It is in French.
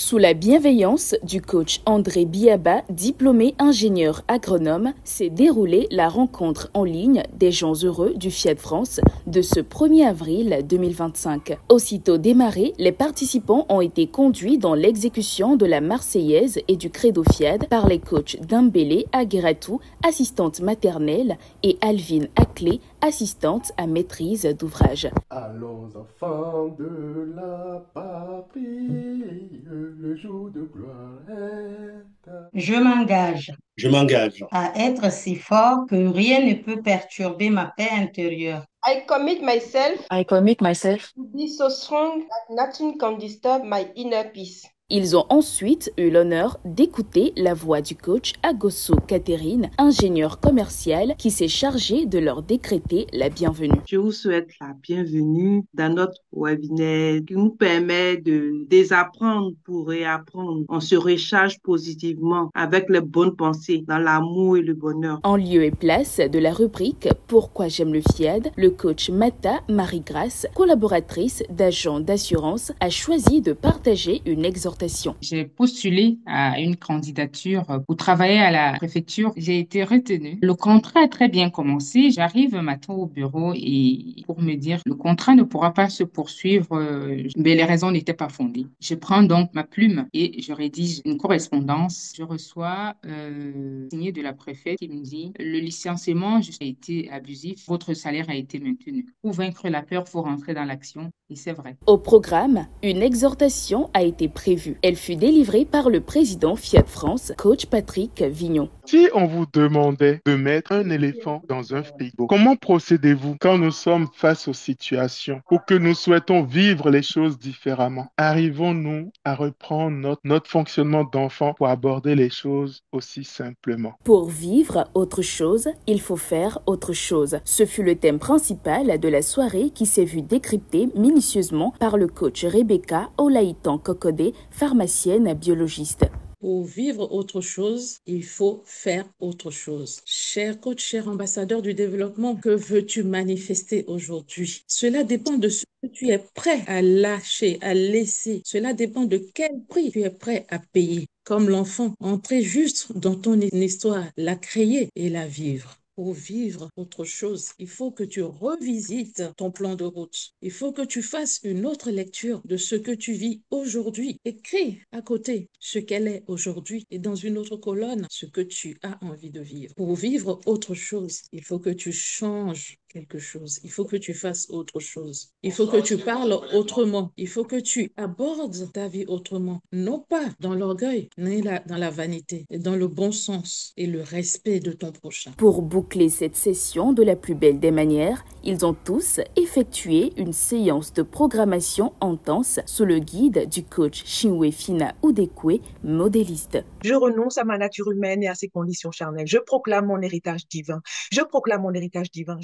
Sous la bienveillance du coach André Biaba, diplômé ingénieur agronome, s'est déroulée la rencontre en ligne des gens heureux du Fiat France de ce 1er avril 2025. Aussitôt démarré, les participants ont été conduits dans l'exécution de la Marseillaise et du Credo Fiat par les coachs Dambélé Agueratou, assistante maternelle, et Alvin Aclé, assistante à maîtrise d'ouvrage. Allons enfants de la patrie, le jour de gloire est... Je m'engage à être si fort que rien ne peut perturber ma paix intérieure. I commit myself to be so strong that nothing can disturb my inner peace. Ils ont ensuite eu l'honneur d'écouter la voix du coach Agosso Catherine, ingénieur commercial, qui s'est chargé de leur décréter la bienvenue. Je vous souhaite la bienvenue dans notre webinaire qui nous permet de désapprendre pour réapprendre. On se recharge positivement avec les bonnes pensées dans l'amour et le bonheur. En lieu et place de la rubrique Pourquoi j'aime le FIAD, le coach Mata Marie-Grace, collaboratrice d'agent d'assurance, a choisi de partager une exhortation. J'ai postulé à une candidature pour travailler à la préfecture. J'ai été retenue. Le contrat a très bien commencé. J'arrive un matin au bureau et pour me dire le contrat ne pourra pas se poursuivre, mais les raisons n'étaient pas fondées. Je prends donc ma plume et je rédige une correspondance. Je reçois signé de la préfète qui me dit le licenciement a été abusif. Votre salaire a été maintenu. Pour vaincre la peur, il faut rentrer dans l'action. Et c'est vrai. Au programme, une exhortation a été prévue. Elle fut délivrée par le président Fiat France, coach Patrick Vignon. Si on vous demandait de mettre un éléphant dans un frigo, comment procédez-vous quand nous sommes face aux situations ou que nous souhaitons vivre les choses différemment? Arrivons-nous à reprendre notre fonctionnement d'enfant pour aborder les choses aussi simplement? Pour vivre autre chose, il faut faire autre chose. Ce fut le thème principal de la soirée qui s'est vu décrypté minutieusement par le coach Rebecca Olaïtan-Kokodé, pharmacienne biologiste. Pour vivre autre chose, il faut faire autre chose. Cher coach, cher ambassadeur du développement, que veux-tu manifester aujourd'hui? Cela dépend de ce que tu es prêt à lâcher, à laisser. Cela dépend de quel prix tu es prêt à payer. Comme l'enfant, entrer juste dans ton histoire, la créer et la vivre. Pour vivre autre chose, il faut que tu revisites ton plan de route. Il faut que tu fasses une autre lecture de ce que tu vis aujourd'hui. Écris à côté ce qu'elle est aujourd'hui et dans une autre colonne ce que tu as envie de vivre. Pour vivre autre chose, il faut que tu changes quelque chose. Il faut que tu fasses autre chose. Il faut que tu parles autrement. Il faut que tu abordes ta vie autrement. Non pas dans l'orgueil, mais dans la vanité, et dans le bon sens et le respect de ton prochain. Pour boucler cette session de la plus belle des manières, ils ont tous effectué une séance de programmation intense sous le guide du coach Chinwe Fina Udekwe, modéliste. Je renonce à ma nature humaine et à ses conditions charnelles. Je proclame mon héritage divin. Je proclame mon héritage divin.